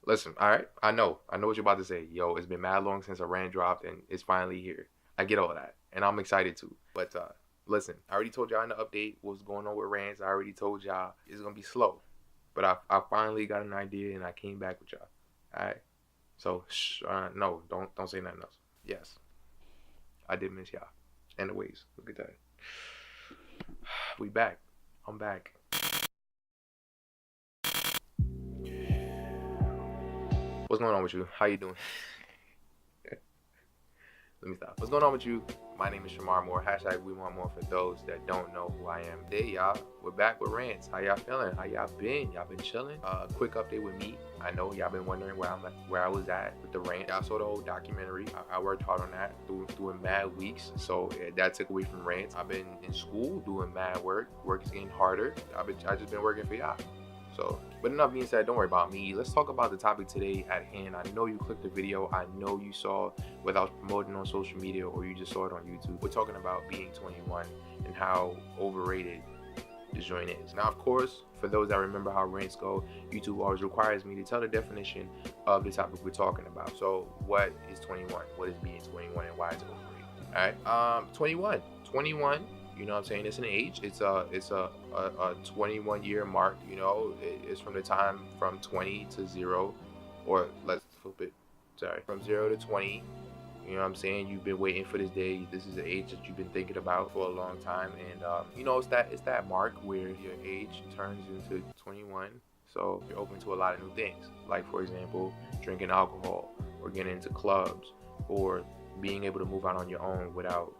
Listen, all right, I know what you're about to say. Yo, it's been mad long since a rant dropped, and it's finally here. I get all of that, and I'm excited too. But listen, I already told y'all in the update what's going on with rants. I already told y'all it's gonna be slow, but I finally got an idea, and I came back with y'all. All right, so no, don't say nothing else. Yes, I did miss y'all. Anyways, look at that. We back. I'm back. What's going on with you? How you doing? Let me stop. What's going on with you? My name is Shamar Moore. Hashtag WeWantMoore for those that don't know who I am. Today, y'all, we're back with rants. How y'all feeling? How y'all been? Y'all been chilling? Quick update with me. I know y'all been wondering where I was at with the rant. Y'all saw the whole documentary. I worked hard on that, doing mad weeks. So that took away from rants. I've been in school doing mad work. Work is getting harder. I just been working for y'all. So, but enough being said, don't worry about me. Let's talk about the topic today at hand. I know you clicked the video. I know you saw whether I was promoting on social media or you just saw it on YouTube. We're talking about being 21 and how overrated this joint is. Now, of course, for those that remember how rants go, YouTube always requires me to tell the definition of the topic we're talking about. So, what is 21? What is being 21 and why is it overrated? All right, 21. You know what I'm saying? It's an age. It's a 21-year mark. You know, it's from the time from 20 to 0, or let's flip it. Sorry, from 0 to 20. You know what I'm saying? You've been waiting for this day. This is the age that you've been thinking about for a long time, and you know, it's that mark where your age turns into 21. So you're open to a lot of new things, like for example, drinking alcohol, or getting into clubs, or being able to move out on your own without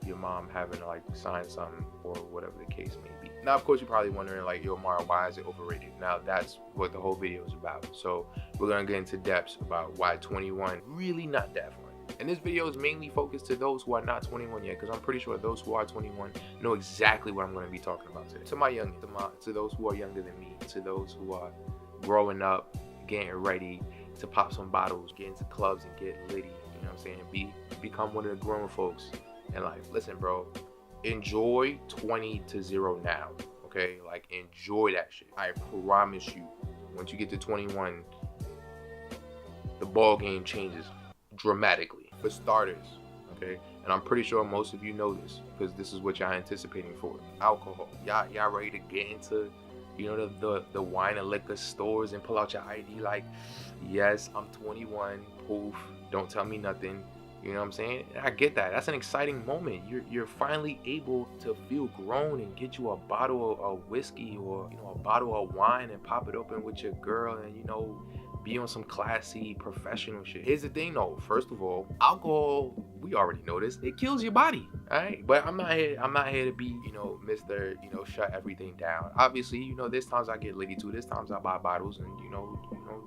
your mom having to like sign something or whatever the case may be. Now, of course, you're probably wondering like, yo, Mara, why is it overrated? Now, that's what the whole video is about. So we're gonna get into depths about why 21 really not that fun. And this video is mainly focused to those who are not 21 yet, because I'm pretty sure those who are 21 know exactly what I'm going to be talking about today. To my youngins, to those who are younger than me, to those who are growing up, getting ready to pop some bottles, get into clubs and get litty. You know what I'm saying? Become one of the grown folks in life. Listen, bro, enjoy 20 to 0 now, okay? Like, enjoy that shit. I promise you, once you get to 21, the ball game changes dramatically. For starters, okay? And I'm pretty sure most of you know this, because this is what y'all anticipating for. Alcohol. Y'all ready to get into, you know, the wine and liquor stores and pull out your ID like, yes, I'm 21, poof, don't tell me nothing. You know what I'm saying? And I get that. That's an exciting moment. You're finally able to feel grown and get you a bottle of whiskey or, you know, a bottle of wine and pop it open with your girl and, you know, be on some classy professional shit. Here's the thing though. First of all, alcohol, we already know this, it kills your body. Alright? But I'm not here to be, you know, Mr., you know, shut everything down. Obviously, you know, there's times I get litty too. There's times I buy bottles and, you know,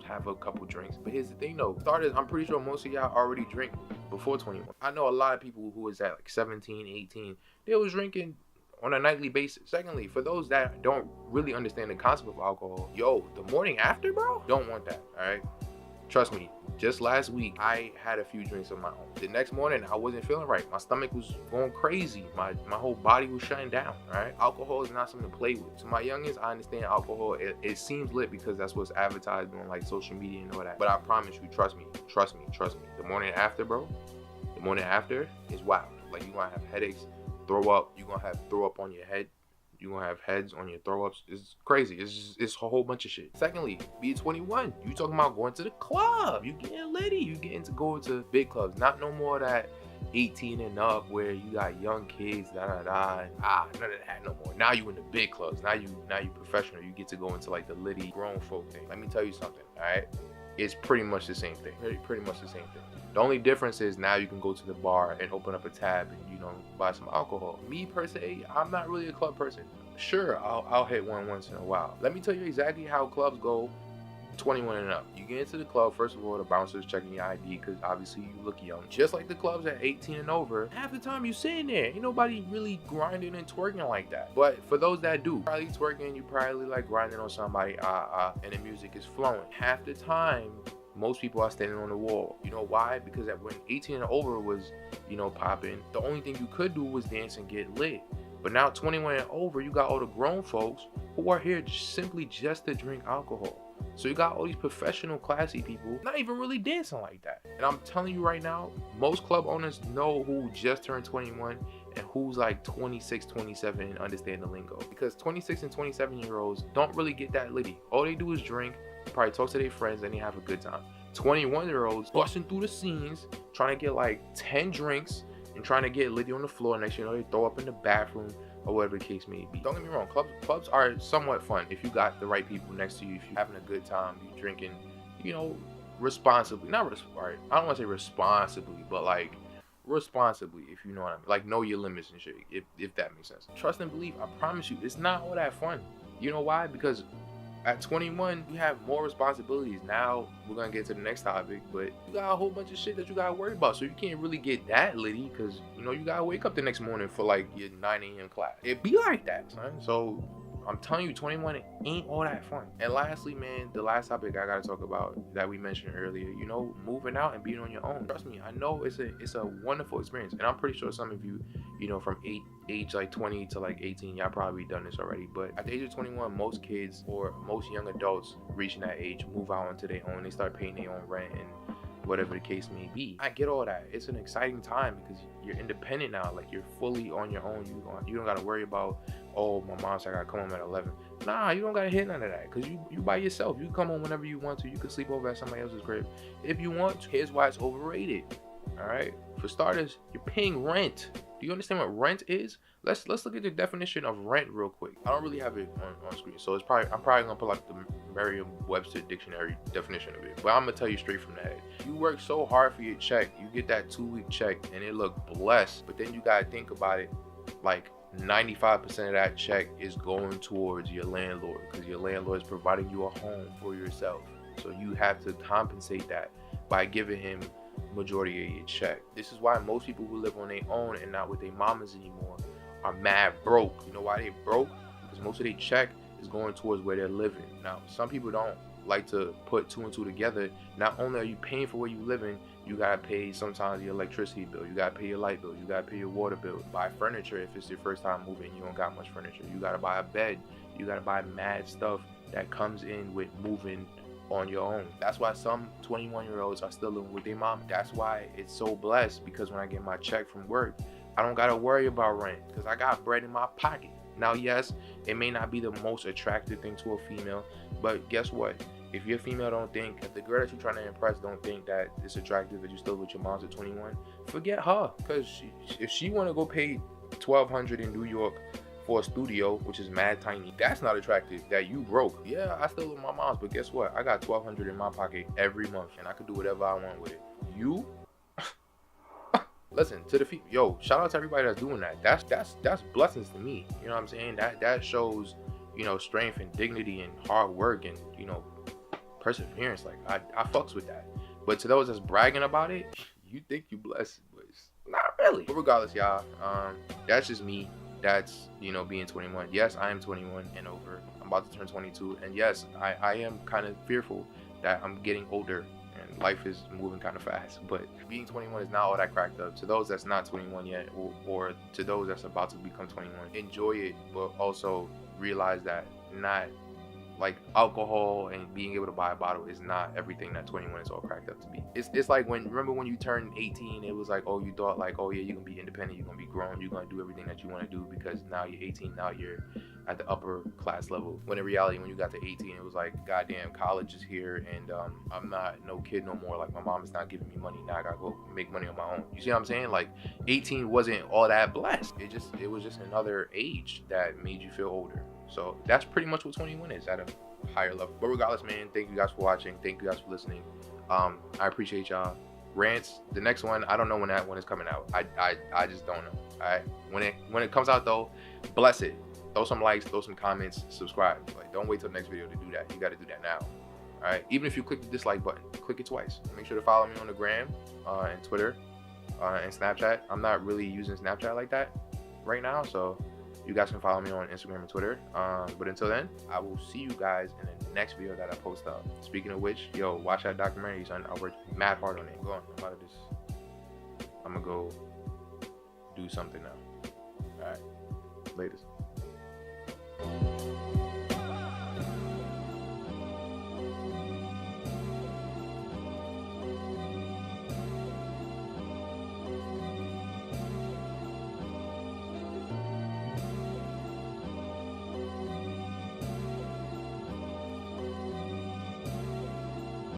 have a couple drinks. But here's the thing though. Starters, I'm pretty sure most of y'all already drink before 21. I know a lot of people who was at like 17, 18, they was drinking on a nightly basis. Secondly, for those that don't really understand the concept of alcohol, yo, the morning after, bro, don't want that, all right? Trust me, just last week, I had a few drinks of my own. The next morning, I wasn't feeling right. My stomach was going crazy. My whole body was shutting down, all right? Alcohol is not something to play with. To my youngest, I understand alcohol. It seems lit because that's what's advertised on like social media and all that. But I promise you, trust me. The morning after, bro, the morning after is wild. Like, you're gonna have headaches, throw up, you're gonna have throw up on your head, you're gonna have heads on your throw ups. It's crazy. It's a whole bunch of shit. Secondly, be 21. You talking about going to the club, you getting litty, you getting to go to big clubs, not no more that 18 and up where you got young kids, none of that no more. Now you in the big clubs, now you professional, you get to go into like the litty grown folk thing. Let me tell you something, all right? It's pretty much the same thing. Pretty much the same thing. The only difference is now you can go to the bar and open up a tab and, you know, buy some alcohol. Me per se, I'm not really a club person. Sure, I'll hit one once in a while. Let me tell you exactly how clubs go 21 and up. You get into the club, first of all, the bouncer's checking your ID because obviously you look young. Just like the clubs at 18 and over, half the time you sitting there. Ain't nobody really grinding and twerking like that. But for those that do, probably twerking, you probably like grinding on somebody, and the music is flowing. Half the time, most people are standing on the wall. You know why? Because when 18 and over was, you know, popping, the only thing you could do was dance and get lit. But now 21 and over, you got all the grown folks who are here simply just to drink alcohol. So you got all these professional, classy people not even really dancing like that. And I'm telling you right now, most club owners know who just turned 21 and who's like 26, 27 and understand the lingo. Because 26 and 27-year-olds don't really get that litty. All they do is drink, probably talk to their friends, and they have a good time. 21-year-olds busting through the scenes, trying to get like 10 drinks and trying to get litty on the floor. Next thing you know, they throw up in the bathroom or whatever the case may be. Don't get me wrong, clubs are somewhat fun if you got the right people next to you, if you're having a good time, you drinking, you know, responsibly. I don't want to say responsibly, but like responsibly, if you know what I mean. Like, know your limits and shit, if that makes sense. Trust and believe, I promise you, it's not all that fun. You know why? Because at 21, you have more responsibilities. Now, we're going to get to the next topic, but you got a whole bunch of shit that you got to worry about. So you can't really get that litty because, you know, you got to wake up the next morning for like your 9 a.m. class. It be like that, son. So I'm telling you, 21 ain't all that fun. And lastly, man, the last topic I got to talk about that we mentioned earlier, you know, moving out and being on your own. Trust me, I know it's a wonderful experience. And I'm pretty sure some of you, you know, from age like 20 to like 18, y'all probably done this already. But at the age of 21, most kids or most young adults reaching that age move out onto their own. They start paying their own rent and whatever the case may be. I get all that. It's an exciting time because you're independent now. Like, you're fully on your own. You don't got to worry about, oh, my mom said I got to come home at 11. Nah, you don't got to hit none of that because you by yourself. You can come home whenever you want to. You can sleep over at somebody else's crib if you want to. Here's why it's overrated. All right, for starters, you're paying rent. Do you understand what rent is? Let's look at the definition of rent real quick. I don't really have it on screen, so I'm probably gonna put like the Merriam-Webster dictionary definition of it. But I'm gonna tell you straight from the head. You work so hard for your check, you get that 2-week check, and it look blessed. But then you gotta think about it, like 95% of that check is going towards your landlord because your landlord is providing you a home for yourself. So you have to compensate that by giving him majority of your check. This is why most people who live on their own and not with their mamas anymore are mad broke. You know why they broke? Because most of their check is going towards where they're living. Now, some people don't like to put two and two together. Not only are you paying for where you living, you gotta pay sometimes your electricity bill, you gotta pay your light bill, you gotta pay your water bill, buy furniture if it's your first time moving, you don't got much furniture, you gotta buy a bed, you gotta buy mad stuff that comes in with moving on your own. That's why some 21-year-olds are still living with their mom. That's why it's so blessed, because when I get my check from work, I don't gotta worry about rent because I got bread in my pocket. Now, yes, it may not be the most attractive thing to a female, but guess what? If your female don't think, if the girl that you're trying to impress don't think that it's attractive that you still with your mom at 21, forget her. Because if she want to go pay $1,200 in New York for a studio, which is mad tiny, that's not attractive. That you broke. Yeah, I still live with my mom's, but guess what? I got $1,200 in my pocket every month, and I could do whatever I want with it. You? Listen, to the feet. Yo, shout out to everybody that's doing that. That's blessings to me. You know what I'm saying? That shows, you know, strength and dignity and hard work and, you know, perseverance. Like, I fucks with that. But to those that's bragging about it, you think you blessed, but it's not really. But regardless, y'all, that's just me. That's, you know, being 21. Yes, I am 21 and over. I'm about to turn 22. And yes, I am kind of fearful that I'm getting older and life is moving kind of fast. But being 21 is not all that cracked up. To those that's not 21 yet, or to those that's about to become 21, enjoy it, but also realize that not like alcohol and being able to buy a bottle is not everything that 21 is all cracked up to be. It's like remember when you turned 18, it was like, oh, you thought like, oh yeah, you can be independent, you're gonna be grown, you're gonna do everything that you want to do because now you're 18, now you're at the upper class level. When in reality, when you got to 18, it was like, goddamn, college is here and I'm not no kid no more. Like, my mom is not giving me money, now I gotta go make money on my own. You see what I'm saying? Like, 18 wasn't all that blessed. It was just another age that made you feel older. So that's pretty much what 21 is at a higher level. But regardless, man, thank you guys for watching. Thank you guys for listening. I appreciate y'all. Rants, the next one, I don't know when that one is coming out. I just don't know. All right. When it comes out though, bless it. Throw some likes, throw some comments, subscribe. Like, don't wait till the next video to do that. You got to do that now. All right. Even if you click the dislike button, click it twice. Make sure to follow me on the gram and Twitter and Snapchat. I'm not really using Snapchat like that right now, so you guys can follow me on Instagram and Twitter. But until then, I will see you guys in the next video that I post up. Speaking of which, yo, watch that documentary, son. I worked mad hard on it. I'm out of this. I'm gonna go do something now. All right, latest.